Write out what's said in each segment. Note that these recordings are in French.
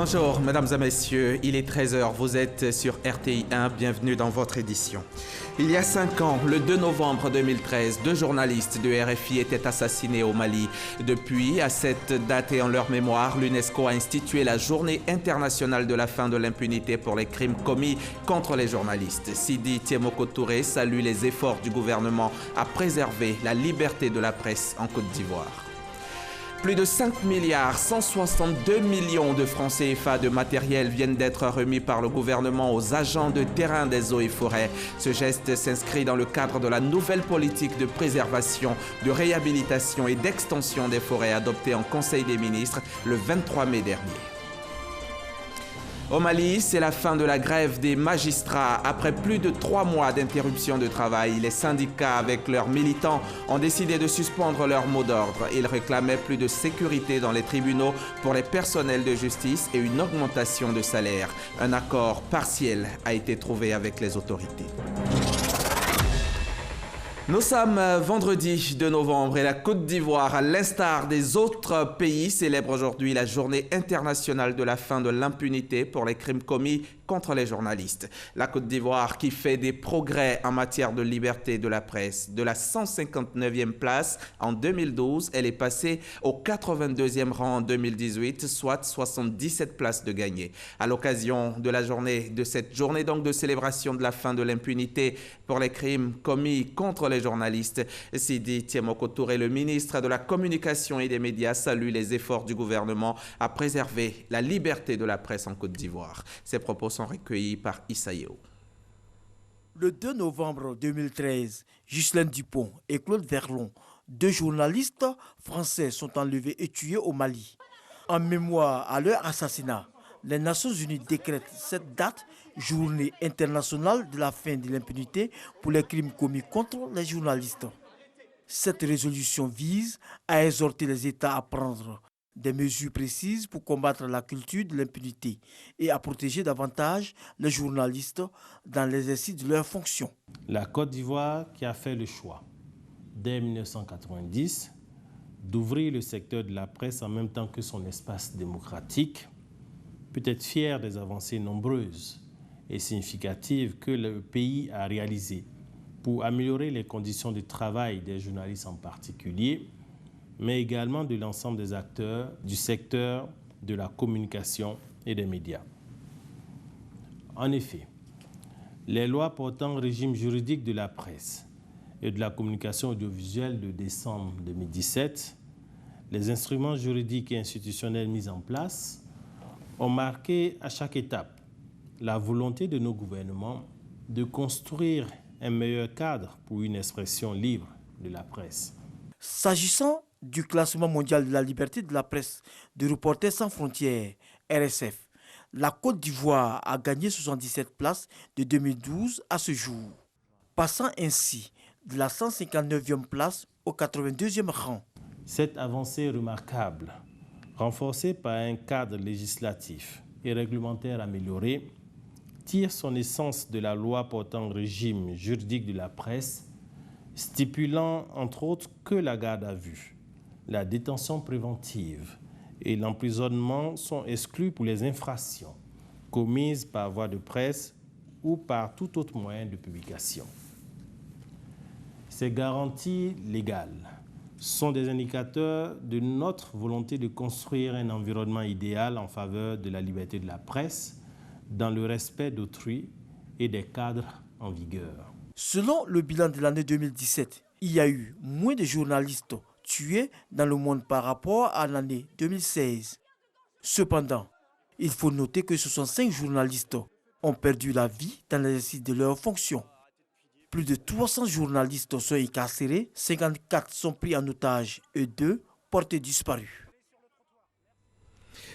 Bonjour, mesdames et messieurs, il est 13 h, vous êtes sur RTI 1, bienvenue dans votre édition. Il y a 5 ans, le 2 novembre 2013, 2 journalistes de RFI étaient assassinés au Mali. Depuis, à cette date et en leur mémoire, l'UNESCO a institué la Journée internationale de la fin de l'impunité pour les crimes commis contre les journalistes. Sidi Tiemoko Touré salue les efforts du gouvernement à préserver la liberté de la presse en Côte d'Ivoire. Plus de 5 milliards 162 millions de francs CFA de matériel viennent d'être remis par le gouvernement aux agents de terrain des eaux et forêts. Ce geste s'inscrit dans le cadre de la nouvelle politique de préservation, de réhabilitation et d'extension des forêts adoptée en Conseil des ministres le 23 mai dernier. Au Mali, c'est la fin de la grève des magistrats. Après plus de 3 mois d'interruption de travail, les syndicats avec leurs militants ont décidé de suspendre leur mot d'ordre. Ils réclamaient plus de sécurité dans les tribunaux pour les personnels de justice et une augmentation de salaire. Un accord partiel a été trouvé avec les autorités. Nous sommes vendredi 2 novembre et la Côte d'Ivoire, à l'instar des autres pays, célèbre aujourd'hui la Journée internationale de la fin de l'impunité pour les crimes commis contre les journalistes. La Côte d'Ivoire qui fait des progrès en matière de liberté de la presse. De la 159e place en 2012, elle est passée au 82e rang en 2018, soit 77 places de gagnées. À l'occasion de la journée, de cette journée donc de célébration de la fin de l'impunité pour les crimes commis contre les journalistes, Sidi Tiemoko Touré, le ministre de la Communication et des Médias, salue les efforts du gouvernement à préserver la liberté de la presse en Côte d'Ivoire. Ces propos sont recueillis par Issaïo. Le 2 novembre 2013, Ghislaine Dupont et Claude Verlon, 2 journalistes français, sont enlevés et tués au Mali. En mémoire à leur assassinat, les Nations Unies décrètent cette date Journée internationale de la fin de l'impunité pour les crimes commis contre les journalistes. Cette résolution vise à exhorter les États à prendre des mesures précises pour combattre la culture de l'impunité et à protéger davantage les journalistes dans l'exercice de leurs fonctions. La Côte d'Ivoire qui a fait le choix, dès 1990, d'ouvrir le secteur de la presse en même temps que son espace démocratique, peut être fière des avancées nombreuses et significatives que le pays a réalisées pour améliorer les conditions de travail des journalistes en particulier, mais également de l'ensemble des acteurs du secteur de la communication et des médias. En effet, les lois portant régime juridique de la presse et de la communication audiovisuelle de décembre 2017, les instruments juridiques et institutionnels mis en place ont marqué à chaque étape la volonté de nos gouvernements de construire un meilleur cadre pour une expression libre de la presse. S'agissant du classement mondial de la liberté de la presse de Reporters sans frontières, RSF, la Côte d'Ivoire a gagné 77 places de 2012 à ce jour, passant ainsi de la 159e place au 82e rang. Cette avancée remarquable, renforcée par un cadre législatif et réglementaire amélioré, tire son essence de la loi portant régime juridique de la presse, stipulant entre autres que la garde à vue, la détention préventive et l'emprisonnement sont exclus pour les infractions commises par voie de presse ou par tout autre moyen de publication. Ces garanties légales sont des indicateurs de notre volonté de construire un environnement idéal en faveur de la liberté de la presse, dans le respect d'autrui et des cadres en vigueur. Selon le bilan de l'année 2017, il y a eu moins de journalistes tués dans le monde par rapport à l'année 2016. Cependant, il faut noter que 65 journalistes ont perdu la vie dans l'exercice de leurs fonctions. Plus de 300 journalistes sont incarcérés, 54 sont pris en otage et 2 portés disparus.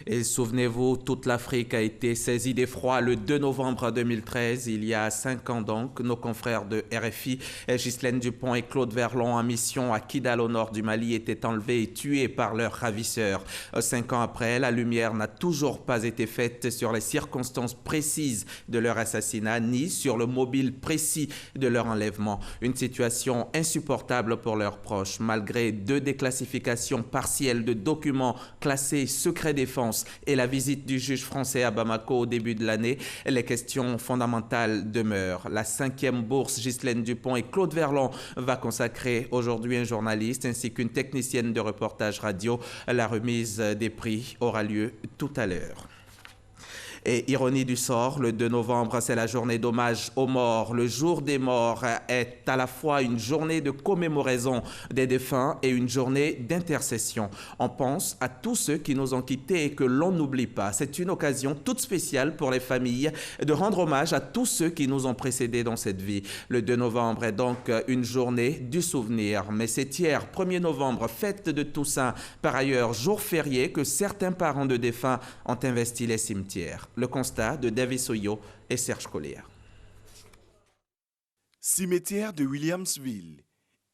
Et souvenez-vous, toute l'Afrique a été saisie d'effroi le 2 novembre 2013, il y a 5 ans donc. Nos confrères de RFI, Ghislaine Dupont et Claude Verlon, en mission à Kidal au nord du Mali, étaient enlevés et tués par leurs ravisseurs. 5 ans après, la lumière n'a toujours pas été faite sur les circonstances précises de leur assassinat, ni sur le mobile précis de leur enlèvement. Une situation insupportable pour leurs proches, malgré 2 déclassifications partielles de documents classés secret défense défense et la visite du juge français à Bamako au début de l'année, les questions fondamentales demeurent. La 5e bourse Ghislaine Dupont et Claude Verlon va consacrer aujourd'hui un journaliste ainsi qu'une technicienne de reportage radio. La remise des prix aura lieu tout à l'heure. Et ironie du sort, le 2 novembre, c'est la journée d'hommage aux morts. Le jour des morts est à la fois une journée de commémoration des défunts et une journée d'intercession. On pense à tous ceux qui nous ont quittés et que l'on n'oublie pas. C'est une occasion toute spéciale pour les familles de rendre hommage à tous ceux qui nous ont précédés dans cette vie. Le 2 novembre est donc une journée du souvenir. Mais c'est hier, 1er novembre, fête de Toussaint, par ailleurs jour férié, que certains parents de défunts ont investi les cimetières. Le constat de David Soyo et Serge Collier. Cimetière de Williamsville.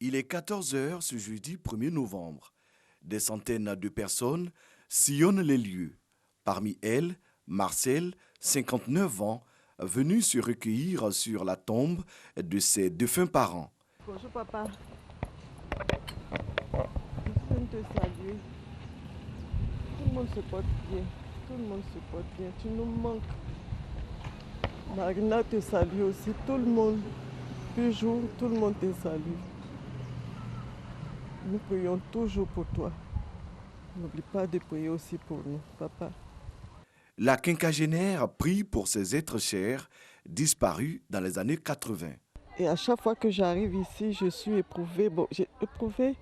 Il est 14h ce jeudi 1er novembre. Des centaines de personnes sillonnent les lieux. Parmi elles, Marcel, 59 ans, venu se recueillir sur la tombe de ses défunts parents. Bonjour papa. Je viens te saluer. Tout le monde se porte bien. Tout le monde se porte bien, tu nous manques. Marina te salue aussi, tout le monde. Toujours, tout le monde te salue. Nous prions toujours pour toi. N'oublie pas de prier aussi pour nous, papa. La quinquagénaire prie pour ses êtres chers, disparus dans les années 80. Et à chaque fois que j'arrive ici, je suis éprouvée. Bon, j'ai éprouvé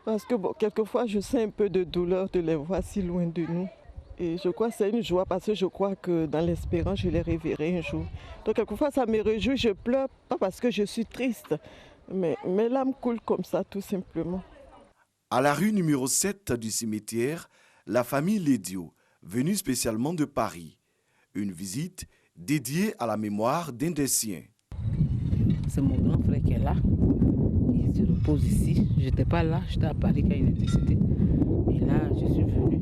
parce que quelquefois je sens un peu de douleur de les voir si loin de nous. Et je crois que c'est une joie parce que je crois que dans l'espérance, je les reverrai un jour. Donc quelquefois, ça me réjouit, je pleure, pas parce que je suis triste, mais mes larmes coulent comme ça, tout simplement. À la rue numéro 7 du cimetière, la famille Lédio, venue spécialement de Paris. Une visite dédiée à la mémoire d'un des siens. C'est mon grand frère qui est là. Il se repose ici. Je n'étais pas là, j'étais à Paris quand il est décédé. Et là, je suis venu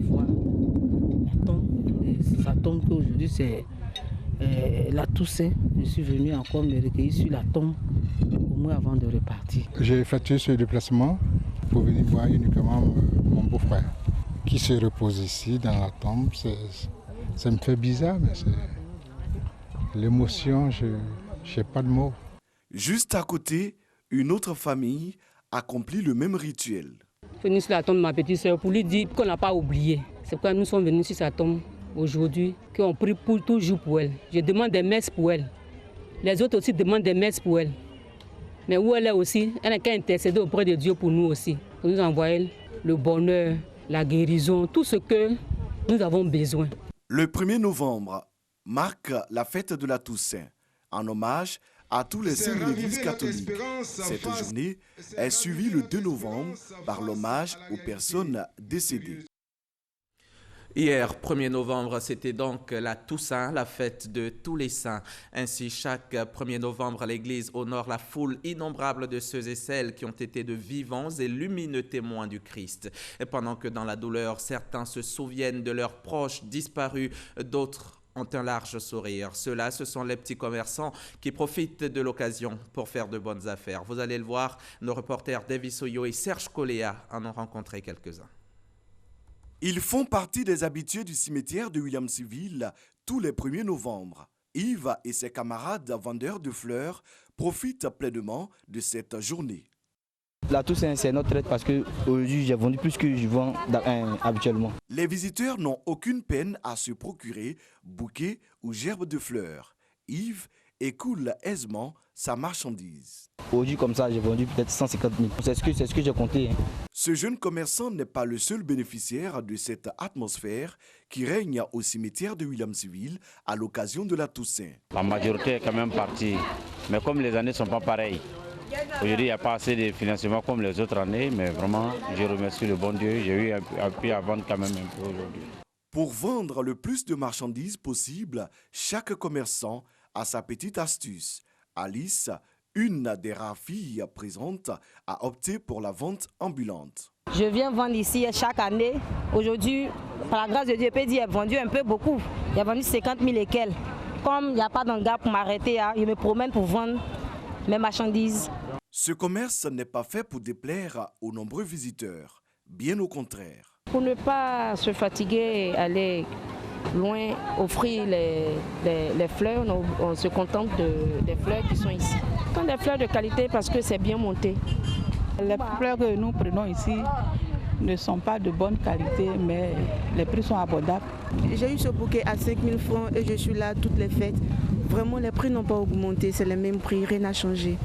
voir la tombe. Et sa tombe qu'aujourd'hui, c'est la Toussaint. Je suis venu encore me recueillir sur la tombe, au moins avant de repartir. J'ai effectué ce déplacement pour venir voir uniquement mon beau-frère qui se repose ici dans la tombe. Ça me fait bizarre, mais c'est l'émotion, je n'ai pas de mots. Juste à côté, une autre famille accomplit le même rituel. Venir sur la tombe de ma petite soeur pour lui dire qu'on n'a pas oublié. C'est pourquoi nous sommes venus sur sa tombe aujourd'hui, qu'on prie toujours pour elle. Je demande des messes pour elle. Les autres aussi demandent des messes pour elle. Mais où elle est aussi, elle n'a qu'à intercéder auprès de Dieu pour nous aussi. Pour nous envoyer le bonheur, la guérison, tout ce que nous avons besoin. Le 1er novembre marque la fête de la Toussaint, en hommage à tous les saints de l'Église catholique. Cette journée est suivie le 2 novembre par l'hommage aux personnes décédées. Hier, 1er novembre, c'était donc la Toussaint, la fête de tous les saints. Ainsi, chaque 1er novembre, l'Église honore la foule innombrable de ceux et celles qui ont été de vivants et lumineux témoins du Christ. Et pendant que dans la douleur, certains se souviennent de leurs proches disparus, d'autres ont un large sourire. Ceux-là, ce sont les petits commerçants qui profitent de l'occasion pour faire de bonnes affaires. Vous allez le voir, nos reporters David Soyo et Serge Collier en ont rencontré quelques-uns. Ils font partie des habitués du cimetière de Williamsville tous les 1er novembre. Yves et ses camarades vendeurs de fleurs profitent pleinement de cette journée. La Toussaint, c'est notre traite parce qu'aujourd'hui, j'ai vendu plus que je vends habituellement. Les visiteurs n'ont aucune peine à se procurer bouquets ou gerbes de fleurs. Yves écoule aisément sa marchandise. Aujourd'hui, comme ça, j'ai vendu peut-être 150 000. C'est ce que j'ai compté. Ce jeune commerçant n'est pas le seul bénéficiaire de cette atmosphère qui règne au cimetière de Williamsville à l'occasion de la Toussaint. La majorité est quand même partie, mais comme les années ne sont pas pareilles, aujourd'hui il n'y a pas assez de financement comme les autres années, mais vraiment je remercie le bon Dieu, j'ai eu un peu à vendre quand même un peu aujourd'hui. Pour vendre le plus de marchandises possible, chaque commerçant a sa petite astuce. Alice, une des rares filles présentes, a opté pour la vente ambulante. Je viens vendre ici chaque année. Aujourd'hui, par la grâce de Dieu, je peux dire, j'ai vendu un peu beaucoup. J'ai vendu 50 000 et quelques. Comme il n'y a pas d'engagement pour m'arrêter, je me promène pour vendre mes marchandises. Ce commerce n'est pas fait pour déplaire aux nombreux visiteurs. Bien au contraire. Pour ne pas se fatiguer et aller loin, offrir les fleurs, on se contente des fleurs qui sont ici. Ce sont des fleurs de qualité parce que c'est bien monté. Les fleurs que nous prenons ici ne sont pas de bonne qualité, mais les prix sont abordables. J'ai eu ce bouquet à 5 000 francs et je suis là toutes les fêtes. Vraiment, les prix n'ont pas augmenté, c'est les mêmes prix, rien n'a changé.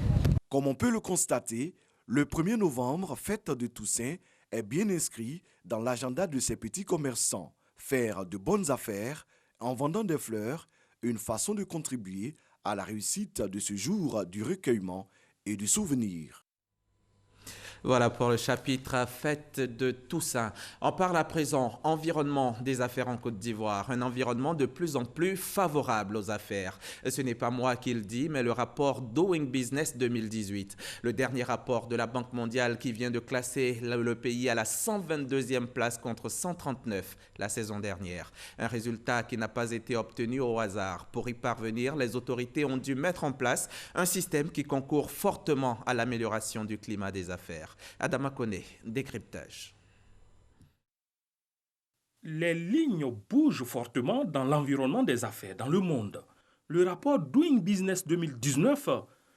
Comme on peut le constater, le 1er novembre, fête de Toussaint, est bien inscrit dans l'agenda de ces petits commerçants. Faire de bonnes affaires en vendant des fleurs, une façon de contribuer à la réussite de ce jour du recueillement et du souvenir. Voilà pour le chapitre Fête de Toussaint. On parle à présent environnement des affaires en Côte d'Ivoire, un environnement de plus en plus favorable aux affaires. Ce n'est pas moi qui le dis, mais le rapport Doing Business 2018. Le dernier rapport de la Banque mondiale qui vient de classer le pays à la 122e place contre 139 la saison dernière. Un résultat qui n'a pas été obtenu au hasard. Pour y parvenir, les autorités ont dû mettre en place un système qui concourt fortement à l'amélioration du climat des affaires. Adama Koné, décryptage. Les lignes bougent fortement dans l'environnement des affaires dans le monde. Le rapport Doing Business 2019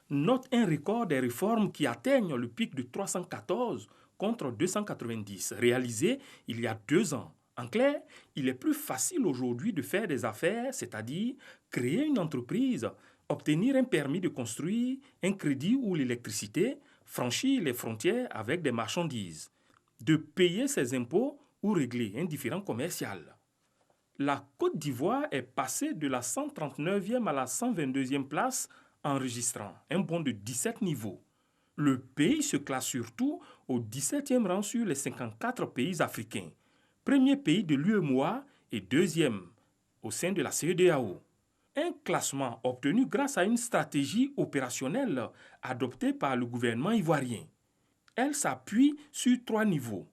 note un record des réformes qui atteignent le pic de 314 contre 290 réalisés il y a 2 ans. En clair, il est plus facile aujourd'hui de faire des affaires, c'est-à-dire créer une entreprise, obtenir un permis de construire, un crédit ou l'électricité, franchir les frontières avec des marchandises, de payer ses impôts ou régler un différend commercial. La Côte d'Ivoire est passée de la 139e à la 122e place, enregistrant un bond de 17 niveaux. Le pays se classe surtout au 17e rang sur les 54 pays africains, premier pays de l'UEMOA et 2e au sein de la CEDEAO. Un classement obtenu grâce à une stratégie opérationnelle adoptée par le gouvernement ivoirien. Elle s'appuie sur 3 niveaux.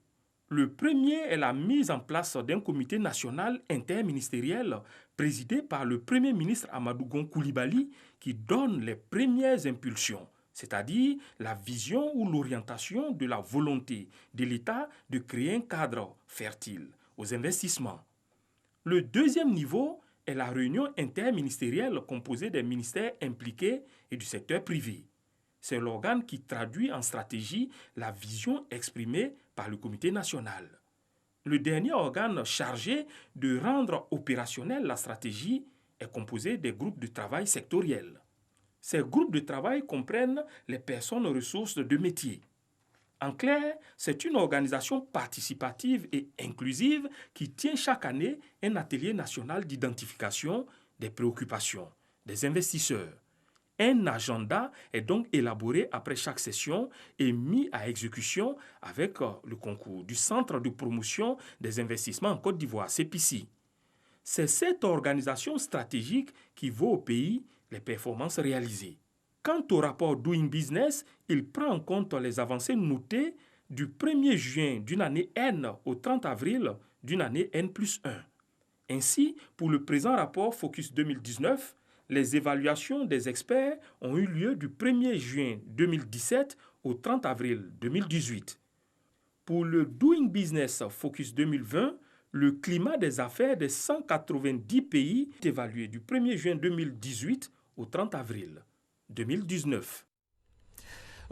Le premier est la mise en place d'un comité national interministériel présidé par le Premier ministre Amadou Gon Coulibaly qui donne les premières impulsions, c'est-à-dire la vision ou l'orientation de la volonté de l'État de créer un cadre fertile aux investissements. Le deuxième niveau est la réunion interministérielle composée des ministères impliqués et du secteur privé. C'est l'organe qui traduit en stratégie la vision exprimée par le comité national. Le dernier organe chargé de rendre opérationnelle la stratégie est composé des groupes de travail sectoriels. Ces groupes de travail comprennent les personnes ressources de métier. En clair, c'est une organisation participative et inclusive qui tient chaque année un atelier national d'identification des préoccupations des investisseurs. Un agenda est donc élaboré après chaque session et mis à exécution avec le concours du Centre de promotion des investissements en Côte d'Ivoire, CEPICI. C'est cette organisation stratégique qui vaut au pays les performances réalisées. Quant au rapport Doing Business, il prend en compte les avancées notées du 1er juin d'une année N au 30 avril d'une année N+1. Ainsi, pour le présent rapport Focus 2019, les évaluations des experts ont eu lieu du 1er juin 2017 au 30 avril 2018. Pour le Doing Business Focus 2020, le climat des affaires des 190 pays est évalué du 1er juin 2018 au 30 avril 2019.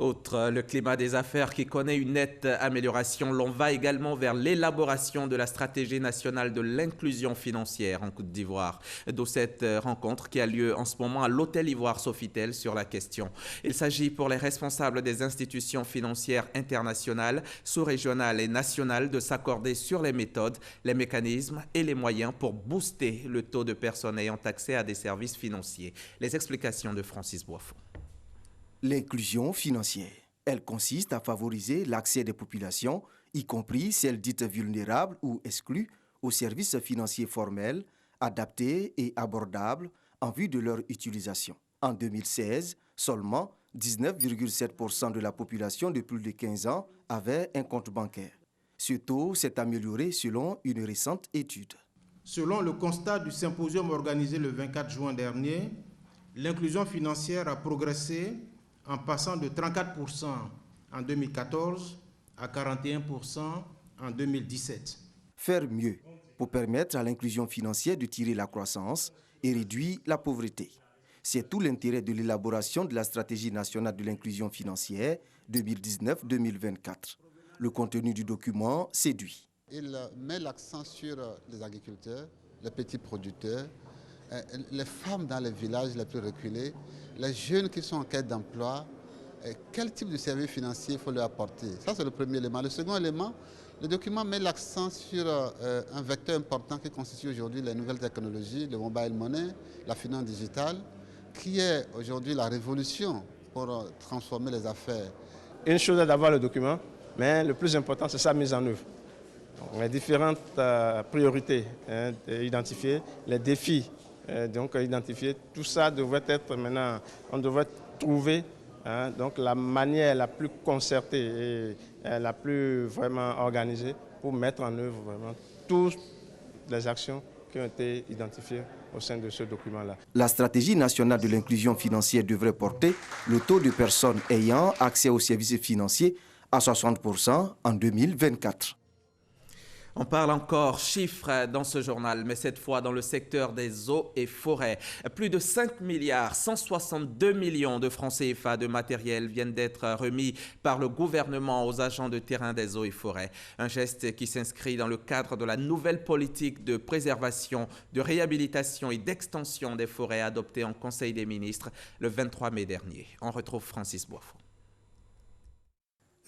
Outre le climat des affaires qui connaît une nette amélioration, l'on va également vers l'élaboration de la stratégie nationale de l'inclusion financière en Côte d'Ivoire. D'où cette rencontre qui a lieu en ce moment à l'Hôtel Ivoire Sofitel sur la question. Il s'agit pour les responsables des institutions financières internationales, sous-régionales et nationales de s'accorder sur les méthodes, les mécanismes et les moyens pour booster le taux de personnes ayant accès à des services financiers. Les explications de Francis Boisfond. L'inclusion financière. Elle consiste à favoriser l'accès des populations, y compris celles dites vulnérables ou exclues, aux services financiers formels, adaptés et abordables en vue de leur utilisation. En 2016, seulement 19,7% de la population de plus de 15 ans avait un compte bancaire. Ce taux s'est amélioré selon une récente étude. Selon le constat du symposium organisé le 24 juin dernier, l'inclusion financière a progressé en passant de 34% en 2014 à 41% en 2017. faire mieux pour permettre à l'inclusion financière de tirer la croissance et réduire la pauvreté. C'est tout l'intérêt de l'élaboration de la stratégie nationale de l'inclusion financière 2019-2024. Le contenu du document séduit. Il met l'accent sur les agriculteurs, les petits producteurs, les femmes dans les villages les plus reculés, les jeunes qui sont en quête d'emploi, quel type de services financiers il faut leur apporter. Ça, c'est le premier élément. Le second élément, le document met l'accent sur un vecteur important qui constitue aujourd'hui les nouvelles technologies, le mobile money, la finance digitale, qui est aujourd'hui la révolution pour transformer les affaires. Une chose est d'avoir le document, mais le plus important, c'est sa mise en œuvre. Donc, les différentes priorités identifiées, les défis donc identifiés, tout ça devrait être maintenant, on devrait trouver donc la manière la plus concertée et la plus vraiment organisée pour mettre en œuvre vraiment toutes les actions qui ont été identifiées au sein de ce document-là. La stratégie nationale de l'inclusion financière devrait porter le taux de personnes ayant accès aux services financiers à 60% en 2024. On parle encore chiffres dans ce journal, mais cette fois dans le secteur des eaux et forêts. Plus de 5 milliards 162 millions de francs CFA de matériel viennent d'être remis par le gouvernement aux agents de terrain des eaux et forêts. Un geste qui s'inscrit dans le cadre de la nouvelle politique de préservation, de réhabilitation et d'extension des forêts adoptée en Conseil des ministres le 23 mai dernier. On retrouve Francis Boisfond.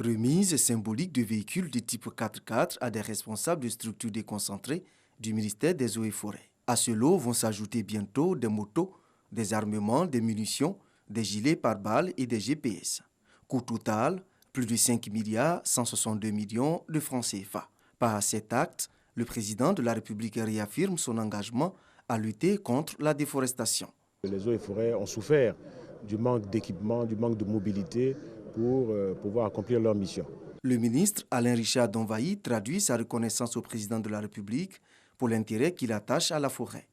Remise symbolique de véhicules de type 4x4 à des responsables de structures déconcentrées du ministère des Eaux et Forêts. À ce lot vont s'ajouter bientôt des motos, des armements, des munitions, des gilets pare-balles et des GPS. Coût total, plus de 5 milliards 162 millions de francs CFA. Par cet acte, le président de la République réaffirme son engagement à lutter contre la déforestation. Les eaux et forêts ont souffert du manque d'équipement, du manque de mobilité pour pouvoir accomplir leur mission. Le ministre Alain Richard Donvaï traduit sa reconnaissance au président de la République pour l'intérêt qu'il attache à la forêt.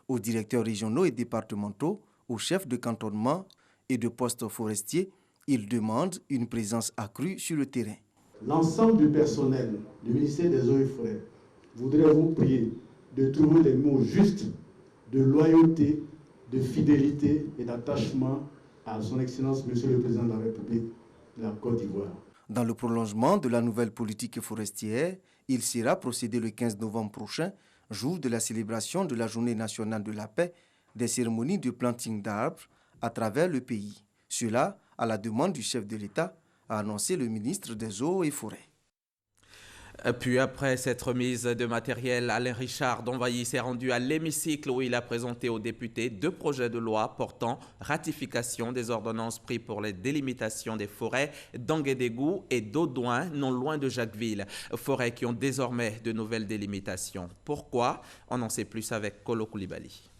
Aux directeurs régionaux et départementaux, aux chefs de cantonnement et de postes forestiers, il demande une présence accrue sur le terrain. L'ensemble du personnel du ministère des Eaux et Forêts voudrait vous prier de trouver les mots justes de loyauté, de fidélité et d'attachement à son Excellence, Monsieur le Président de la République de la Côte d'Ivoire. Dans le prolongement de la nouvelle politique forestière, il sera procédé le 15 novembre prochain, jour de la célébration de la Journée nationale de la paix, des cérémonies de planting d'arbres à travers le pays. Cela, à la demande du chef de l'État, a annoncé le ministre des Eaux et Forêts. Puis après cette remise de matériel, Alain Richard Donvaï s'est rendu à l'hémicycle où il a présenté aux députés 2 projets de loi portant ratification des ordonnances prises pour les délimitations des forêts d'Anguédégou et d'Audouin, non loin de Jacquesville. Forêts qui ont désormais de nouvelles délimitations. Pourquoi? On en sait plus avec Kolo Koulibaly.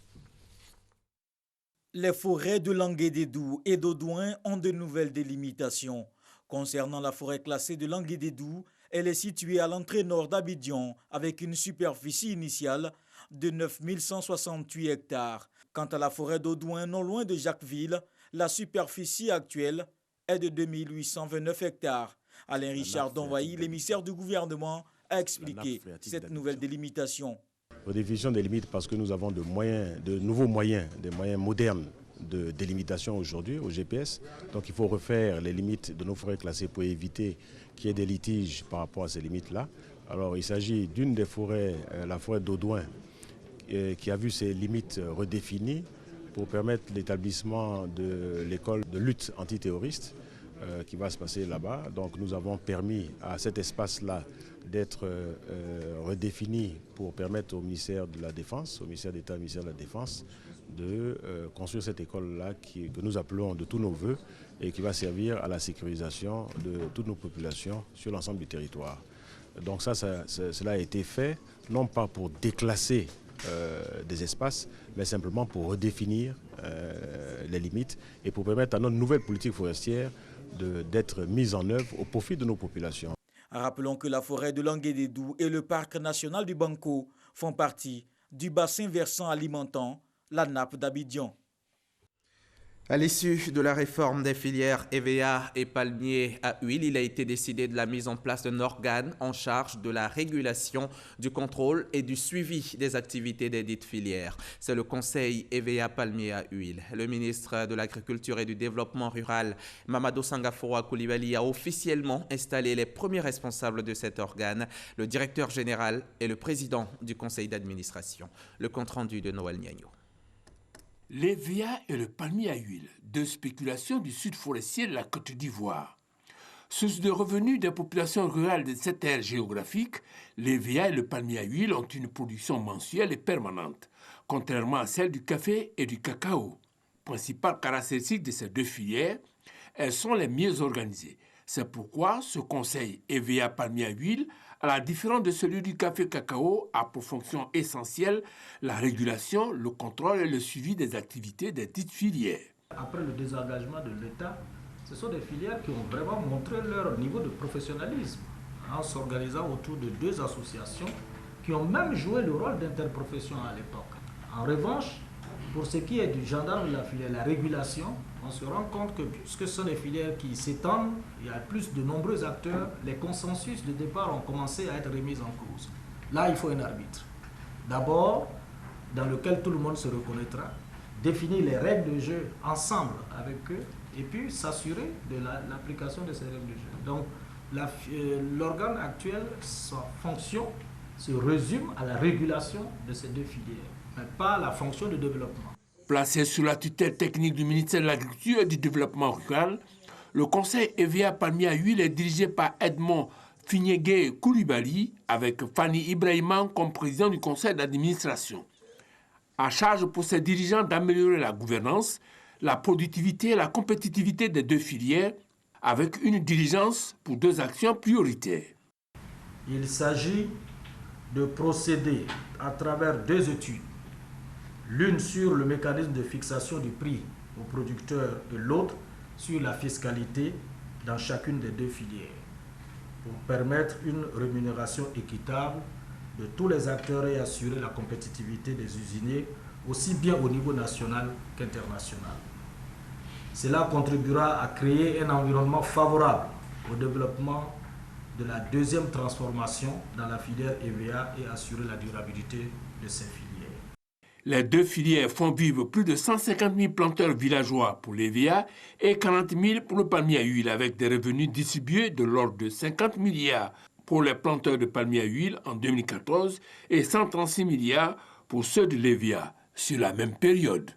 Les forêts de Languédédou et d'Audouin ont de nouvelles délimitations. Concernant la forêt classée de Languédédou, elle est située à l'entrée nord d'Abidjan avec une superficie initiale de 9 168 hectares. Quant à la forêt d'Audouin, non loin de Jacquesville, la superficie actuelle est de 2 829 hectares. Alain Richard Donvaï, l'émissaire du gouvernement, a expliqué cette nouvelle délimitation. Redéfinition des limites parce que nous avons de nouveaux moyens, des moyens modernes de délimitation aujourd'hui au GPS. Donc il faut refaire les limites de nos forêts classées pour éviter qu'il y ait des litiges par rapport à ces limites-là. Alors il s'agit d'une des forêts, la forêt d'Audouin, qui a vu ses limites redéfinies pour permettre l'établissement de l'école de lutte antiterroriste qui va se passer là-bas. Donc nous avons permis à cet espace-là d'être redéfini pour permettre au ministère de la Défense, au ministère d'État, au ministère de la Défense, de construire cette école-là que nous appelons de tous nos voeux et qui va servir à la sécurisation de toutes nos populations sur l'ensemble du territoire. Donc cela a été fait, non pas pour déclasser des espaces, mais simplement pour redéfinir les limites et pour permettre à notre nouvelle politique forestière d'être mise en œuvre au profit de nos populations. Rappelons que la forêt de Languédédou et le parc national du Banco font partie du bassin versant alimentant la nappe d'Abidjan. À l'issue de la réforme des filières EVA et palmier à huile, il a été décidé de la mise en place d'un organe en charge de la régulation, du contrôle et du suivi des activités des dites filières. C'est le Conseil EVA palmier à huile. Le ministre de l'Agriculture et du Développement rural, Mamadou Sangafoua Coulibaly, a officiellement installé les premiers responsables de cet organe, le directeur général et le président du conseil d'administration. Le compte-rendu de Noël Niagno. L'EVA et le palmier à huile, deux spéculations du sud forestier de la Côte d'Ivoire. Source de revenus des populations rurales de cette aire géographique, l'EVA et le palmier à huile ont une production mensuelle et permanente, contrairement à celle du café et du cacao. Principale caractéristique de ces deux filières, elles sont les mieux organisées. C'est pourquoi ce conseil EVA palmier à huile, à la différence de celui du café-cacao, a pour fonction essentielle la régulation, le contrôle et le suivi des activités des dites filières. Après le désengagement de l'État, ce sont des filières qui ont vraiment montré leur niveau de professionnalisme en s'organisant autour de deux associations qui ont même joué le rôle d'interprofession à l'époque. En revanche, pour ce qui est du gendarme de la filière, la régulation, on se rend compte que puisque ce sont des filières qui s'étendent, il y a plus de nombreux acteurs, les consensus de départ ont commencé à être remis en cause. Là, il faut un arbitre. D'abord, dans lequel tout le monde se reconnaîtra, définir les règles de jeu ensemble avec eux, et puis s'assurer de l'application de ces règles de jeu. Donc, l'organe actuel, sa fonction se résume à la régulation de ces deux filières, mais pas la fonction de développement. Placé sous la tutelle technique du ministère de l'Agriculture et du Développement rural, le conseil EVA palmier à huile est dirigé par Edmond Finyégué Coulibaly avec Fanny Ibrahima comme président du conseil d'administration. À charge pour ses dirigeants d'améliorer la gouvernance, la productivité et la compétitivité des deux filières avec une diligence pour deux actions prioritaires. Il s'agit de procéder à travers deux études, l'une sur le mécanisme de fixation du prix aux producteurs et l'autre sur la fiscalité dans chacune des deux filières, pour permettre une rémunération équitable de tous les acteurs et assurer la compétitivité des usiniers, aussi bien au niveau national qu'international. Cela contribuera à créer un environnement favorable au développement de la deuxième transformation dans la filière EVA et assurer la durabilité de ces filières. Les deux filières font vivre plus de 150 000 planteurs villageois pour l'EVA et 40 000 pour le palmier à huile, avec des revenus distribués de l'ordre de 50 milliards pour les planteurs de palmier à huile en 2014 et 136 milliards pour ceux de l'EVA sur la même période.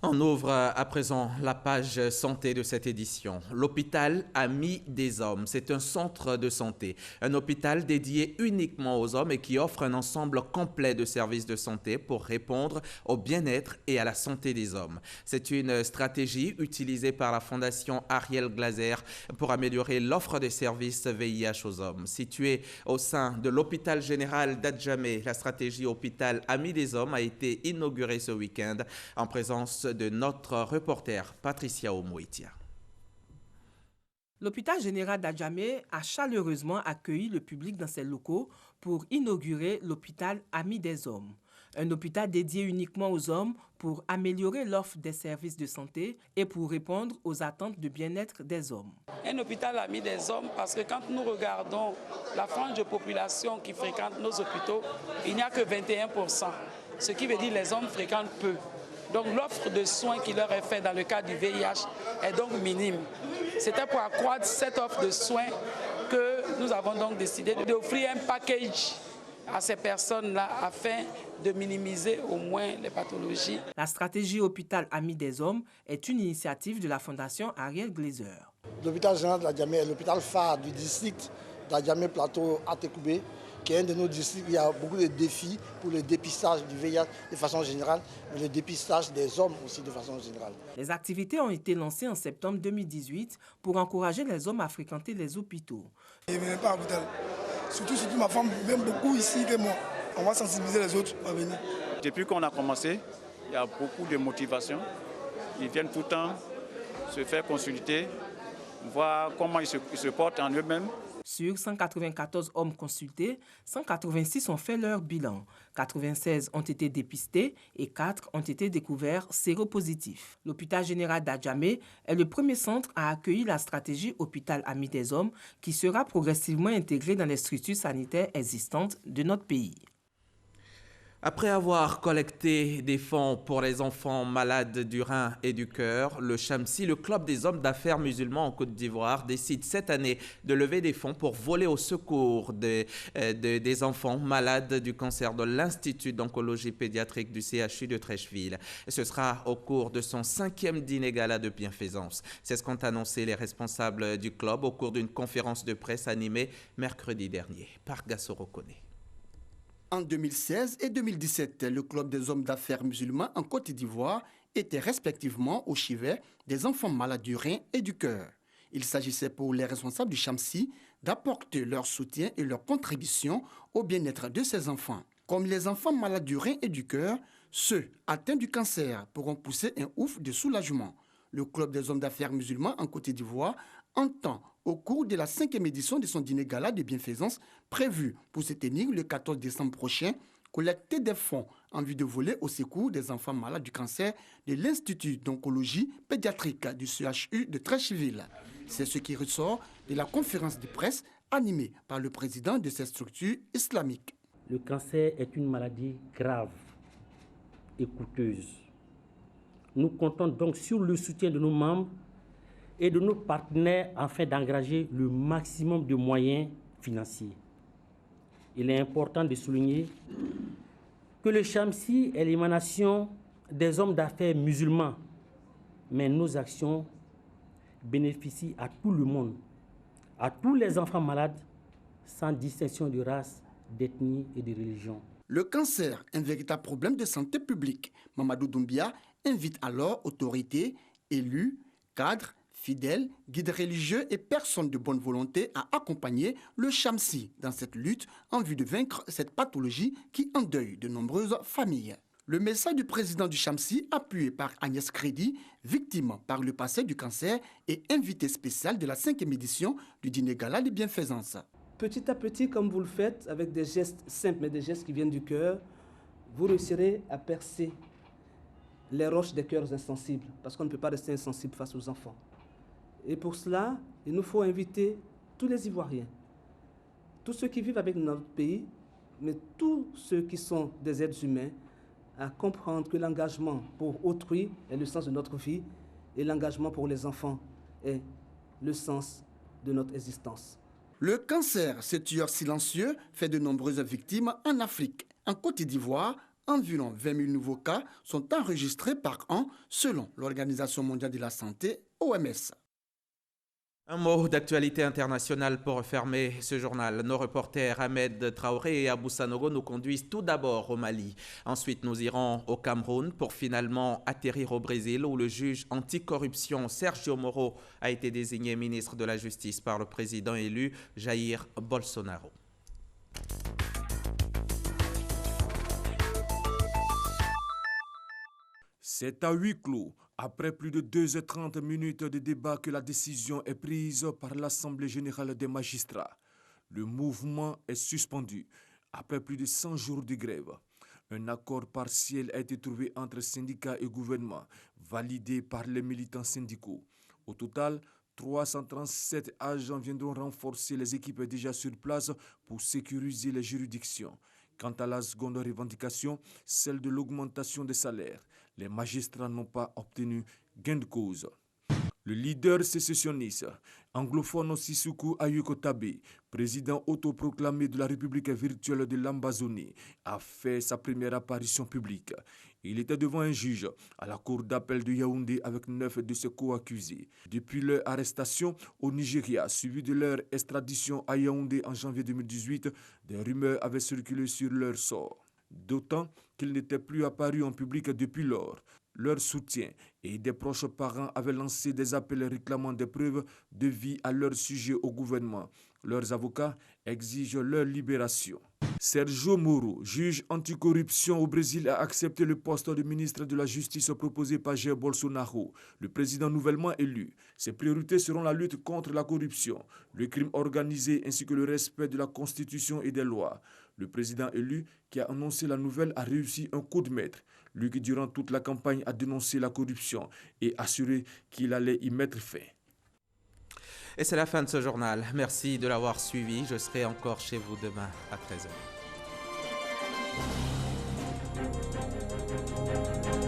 On ouvre à présent la page santé de cette édition. L'hôpital Amis des Hommes, c'est un centre de santé, un hôpital dédié uniquement aux hommes et qui offre un ensemble complet de services de santé pour répondre au bien-être et à la santé des hommes. C'est une stratégie utilisée par la Fondation Ariel Glaser pour améliorer l'offre de services VIH aux hommes. Située au sein de l'hôpital général d'Adjamé, la stratégie hôpital Amis des Hommes a été inaugurée ce week-end en présence de notre reporter Patricia Omoitia. L'hôpital général d'Adjamé a chaleureusement accueilli le public dans ses locaux pour inaugurer l'hôpital Amis des Hommes. Un hôpital dédié uniquement aux hommes pour améliorer l'offre des services de santé et pour répondre aux attentes de bien-être des hommes. Un hôpital Amis des Hommes parce que quand nous regardons la frange de population qui fréquente nos hôpitaux, il n'y a que 21%, ce qui veut dire que les hommes fréquentent peu. Donc l'offre de soins qui leur est faite dans le cadre du VIH est donc minime. C'était pour accroître cette offre de soins que nous avons donc décidé d'offrir un package à ces personnes-là afin de minimiser au moins les pathologies. La stratégie hôpital Amis des Hommes est une initiative de la Fondation Ariel Glaser. L'hôpital général d'Adjamé est l'hôpital phare du district d'Adjamé Plateau Atekoubé, qui est un de nos districts. Il y a beaucoup de défis pour le dépistage du VIH de façon générale, mais le dépistage des hommes aussi de façon générale. Les activités ont été lancées en septembre 2018 pour encourager les hommes à fréquenter les hôpitaux. Je ne viens pas à l'hôpital. Surtout ma femme vient beaucoup ici que moi. On va sensibiliser les autres à venir. Depuis qu'on a commencé, il y a beaucoup de motivation. Ils viennent tout le temps se faire consulter, voir comment ils se portent en eux-mêmes. Sur 194 hommes consultés, 186 ont fait leur bilan. 96 ont été dépistés et 4 ont été découverts séropositifs. L'hôpital général d'Adjamé est le premier centre à accueillir la stratégie Hôpital Ami des Hommes qui sera progressivement intégrée dans les structures sanitaires existantes de notre pays. Après avoir collecté des fonds pour les enfants malades du rein et du cœur, le Chamsi, le club des hommes d'affaires musulmans en Côte d'Ivoire, décide cette année de lever des fonds pour voler au secours des enfants malades du cancer de l'Institut d'oncologie pédiatrique du CHU de Treichville. Ce sera au cours de son 5e dîner gala de bienfaisance. C'est ce qu'ont annoncé les responsables du club au cours d'une conférence de presse animée mercredi dernier par Gassoro Kone. En 2016 et 2017, le club des hommes d'affaires musulmans en Côte d'Ivoire était respectivement au chevet des enfants malades du rein et du cœur. Il s'agissait pour les responsables du Chamsi d'apporter leur soutien et leur contribution au bien-être de ces enfants. Comme les enfants malades du rein et du cœur, ceux atteints du cancer pourront pousser un ouf de soulagement. Le club des hommes d'affaires musulmans en Côte d'Ivoire entend, au cours de la 5e édition de son dîner gala de bienfaisance prévu pour se tenir le 14 décembre prochain, collecter des fonds en vue de voler au secours des enfants malades du cancer de l'Institut d'oncologie pédiatrique du CHU de Treichville. C'est ce qui ressort de la conférence de presse animée par le président de cette structure islamique. Le cancer est une maladie grave et coûteuse. Nous comptons donc sur le soutien de nos membres et de nos partenaires afin d'engager le maximum de moyens financiers. Il est important de souligner que le Chamsi est l'émanation des hommes d'affaires musulmans, mais nos actions bénéficient à tout le monde, à tous les enfants malades, sans distinction de race, d'ethnie et de religion. Le cancer, un véritable problème de santé publique. Mamadou Doumbia invite alors autorités, élus, cadres, fidèles, guides religieux et personnes de bonne volonté à accompagner le Chamsi dans cette lutte en vue de vaincre cette pathologie qui endeuille de nombreuses familles. Le message du président du Chamsi, appuyé par Agnès Crédit, victime par le passé du cancer et invité spécial de la 5e édition du dîner gala de bienfaisance. Petit à petit, comme vous le faites, avec des gestes simples, mais des gestes qui viennent du cœur, vous réussirez à percer les roches des cœurs insensibles, parce qu'on ne peut pas rester insensible face aux enfants. Et pour cela, il nous faut inviter tous les Ivoiriens, tous ceux qui vivent avec notre pays, mais tous ceux qui sont des êtres humains, à comprendre que l'engagement pour autrui est le sens de notre vie et l'engagement pour les enfants est le sens de notre existence. Le cancer, ce tueur silencieux, fait de nombreuses victimes en Afrique. En Côte d'Ivoire, environ 20 000 nouveaux cas sont enregistrés par an selon l'Organisation mondiale de la santé, OMS. Un mot d'actualité internationale pour fermer ce journal. Nos reporters Ahmed Traoré et Abou Sanogo nous conduisent tout d'abord au Mali. Ensuite, nous irons au Cameroun pour finalement atterrir au Brésil où le juge anticorruption Sergio Moro a été désigné ministre de la Justice par le président élu Jair Bolsonaro. C'est à huis clos, après plus de 2h30 de débat, que la décision est prise par l'Assemblée générale des magistrats. Le mouvement est suspendu après plus de 100 jours de grève. Un accord partiel a été trouvé entre syndicats et gouvernement, validé par les militants syndicaux. Au total, 337 agents viendront renforcer les équipes déjà sur place pour sécuriser les juridictions. Quant à la seconde revendication, celle de l'augmentation des salaires, les magistrats n'ont pas obtenu gain de cause. Le leader sécessionniste, anglophone Sissoko Ayoko Tabe, président autoproclamé de la République virtuelle de l'Ambazonie, a fait sa première apparition publique. Il était devant un juge à la cour d'appel de Yaoundé avec 9 de ses co-accusés. Depuis leur arrestation au Nigeria, suivi de leur extradition à Yaoundé en janvier 2018, des rumeurs avaient circulé sur leur sort. D'autant qu'ils n'étaient plus apparus en public depuis lors. Leur soutien et des proches parents avaient lancé des appels réclamant des preuves de vie à leur sujet au gouvernement. Leurs avocats exigent leur libération. Sergio Moro, juge anticorruption au Brésil, a accepté le poste de ministre de la Justice proposé par Jair Bolsonaro, le président nouvellement élu. Ses priorités seront la lutte contre la corruption, le crime organisé ainsi que le respect de la Constitution et des lois. Le président élu qui a annoncé la nouvelle a réussi un coup de maître. Lui qui durant toute la campagne a dénoncé la corruption et assuré qu'il allait y mettre fin. Et c'est la fin de ce journal. Merci de l'avoir suivi. Je serai encore chez vous demain à 13h.